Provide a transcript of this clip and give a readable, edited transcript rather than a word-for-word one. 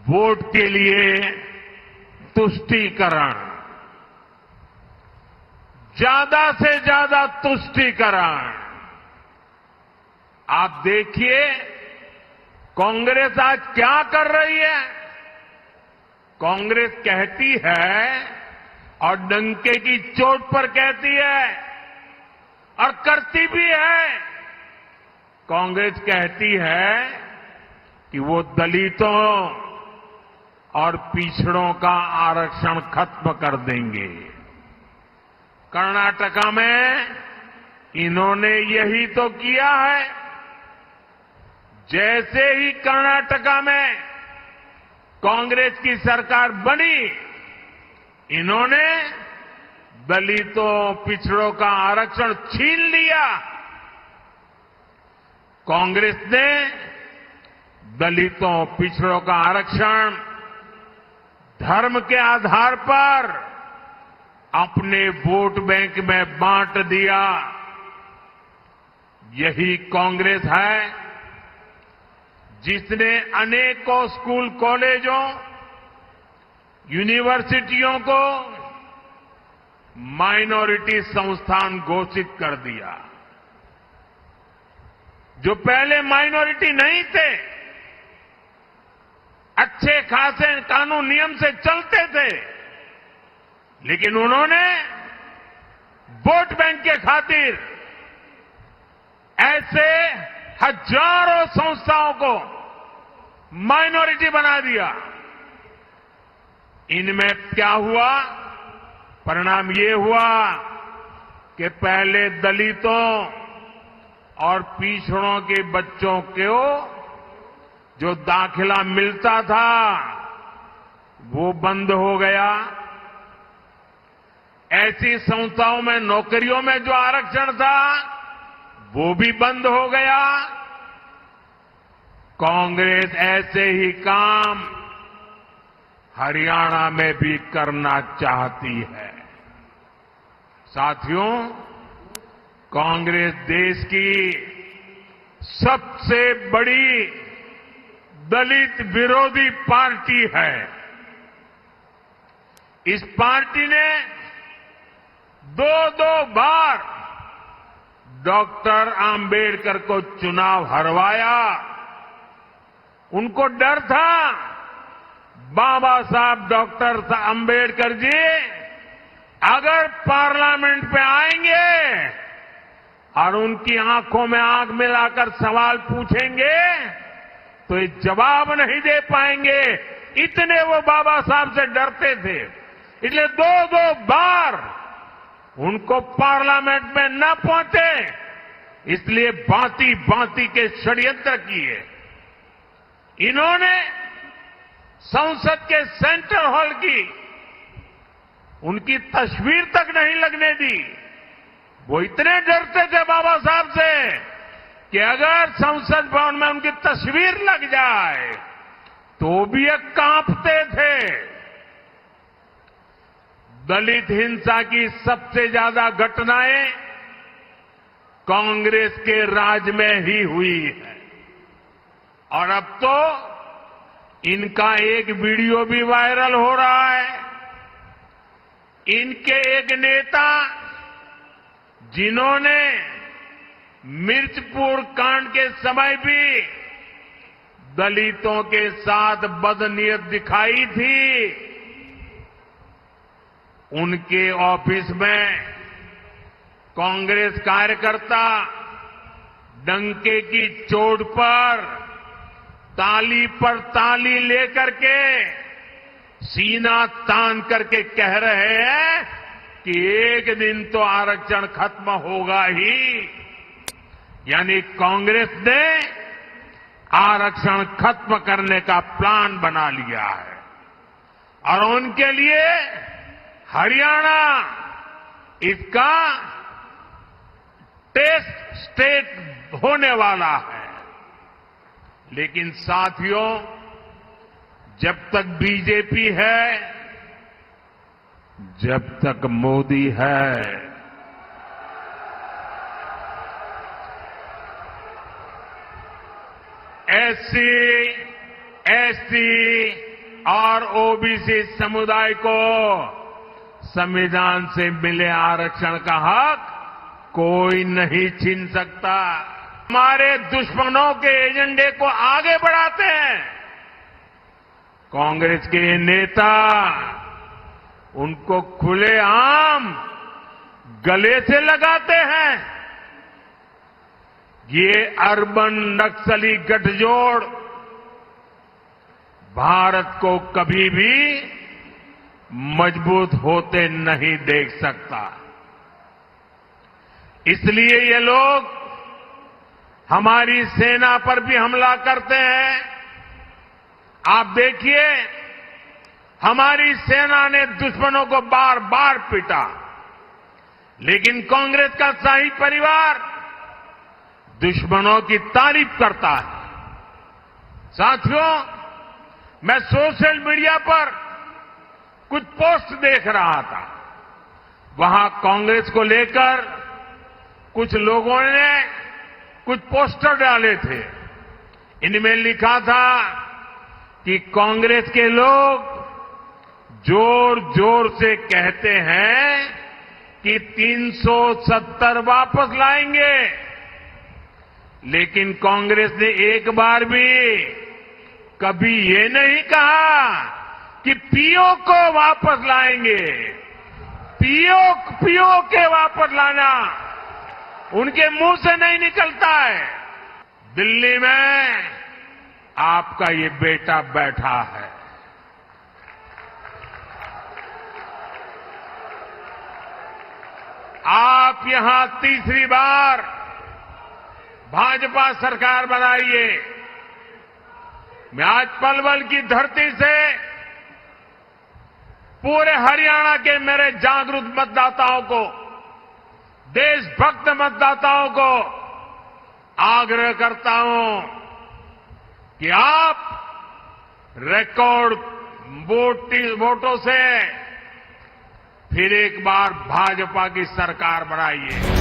Vote के लिए तुष्टीकरण, ज्यादा से ज्यादा तुष्टीकरण। आप देखिए कांग्रेस आज क्या कर रही है। कांग्रेस कहती है और डंके की चोट पर कहती है और करती भी है। कांग्रेस कहती है कि वो दलितों और पिछड़ों का आरक्षण खत्म कर देंगे। कर्नाटका में इन्होंने यही तो किया है। जैसे ही कर्नाटका में कांग्रेस की सरकार बनी, इन्होंने दलितों पिछड़ों का आरक्षण छीन लिया। कांग्रेस ने दलितों पिछड़ों का आरक्षण धर्म के आधार पर अपने वोट बैंक में बांट दिया। यही कांग्रेस है जिसने अनेकों स्कूल कॉलेजों, यूनिवर्सिटियों को माइनॉरिटी संस्थान घोषित कर दिया। जो पहले माइनॉरिटी नहीं थे, अच्छे खासे कानून नियम से चलते थे, लेकिन उन्होंने वोट बैंक के खातिर ऐसे हजारों संस्थाओं को माइनॉरिटी बना दिया। इनमें क्या हुआ? परिणाम ये हुआ कि पहले दलितों और पिछड़ों के बच्चों को जो दाखिला मिलता था वो बंद हो गया। ऐसी संस्थाओं में नौकरियों में जो आरक्षण था वो भी बंद हो गया। कांग्रेस ऐसे ही काम हरियाणा में भी करना चाहती है। साथियों, कांग्रेस देश की सबसे बड़ी दलित विरोधी पार्टी है। इस पार्टी ने दो बार डॉक्टर आंबेडकर को चुनाव हरवाया। उनको डर था बाबा साहब डॉक्टर आंबेडकर जी अगर पार्लियामेंट पे आएंगे और उनकी आंखों में आंख मिलाकर सवाल पूछेंगे तो ये जवाब नहीं दे पाएंगे। इतने वो बाबा साहब से डरते थे। इसलिए दो बार उनको पार्लियामेंट में न पहुंचे, इसलिए भांति के षड्यंत्र किए। इन्होंने संसद के सेंट्रल हॉल की उनकी तस्वीर तक नहीं लगने दी। वो इतने डरते थे बाबा साहब से कि अगर संसद भवन में उनकी तस्वीर लग जाए तो भी ये कांपते थे। दलित हिंसा की सबसे ज्यादा घटनाएं कांग्रेस के राज में ही हुई है। और अब तो इनका एक वीडियो भी वायरल हो रहा है। इनके एक नेता जिन्होंने मिर्चपुर कांड के समय भी दलितों के साथ बदनीयत दिखाई थी, उनके ऑफिस में कांग्रेस कार्यकर्ता डंके की चोट पर ताली लेकर के सीना तान करके कह रहे हैं कि एक दिन तो आरक्षण खत्म होगा ही। यानी कांग्रेस ने आरक्षण खत्म करने का प्लान बना लिया है और उनके लिए हरियाणा इसका टेस्ट स्टेट होने वाला है। लेकिन साथियों, जब तक बीजेपी है, जब तक मोदी है, एससी, एसटी, और ओबीसी समुदाय को संविधान से मिले आरक्षण का हक कोई नहीं छीन सकता। हमारे दुश्मनों के एजेंडे को आगे बढ़ाते हैं कांग्रेस के नेता, उनको खुलेआम गले से लगाते हैं। ये अर्बन नक्सली गठजोड़ भारत को कभी भी मजबूत होते नहीं देख सकता। इसलिए ये लोग हमारी सेना पर भी हमला करते हैं। आप देखिए, हमारी सेना ने दुश्मनों को बार बार पीटा, लेकिन कांग्रेस का शाही परिवार दुश्मनों की तारीफ करता है। साथियों, मैं सोशल मीडिया पर कुछ पोस्ट देख रहा था। वहां कांग्रेस को लेकर कुछ लोगों ने कुछ पोस्टर डाले थे। इनमें लिखा था कि कांग्रेस के लोग जोर जोर से कहते हैं कि 370 वापस लाएंगे, लेकिन कांग्रेस ने एक बार भी कभी ये नहीं कहा कि पीओ को वापस लाएंगे। पीओ के वापस लाना उनके मुंह से नहीं निकलता है। दिल्ली में आपका ये बेटा बैठा है। आप यहां तीसरी बार भाजपा सरकार बनाइए। मैं आज पलवल की धरती से पूरे हरियाणा के मेरे जागरूक मतदाताओं को, देशभक्त मतदाताओं को आग्रह करता हूं कि आप रिकॉर्ड वोटों से फिर एक बार भाजपा की सरकार बनाइए।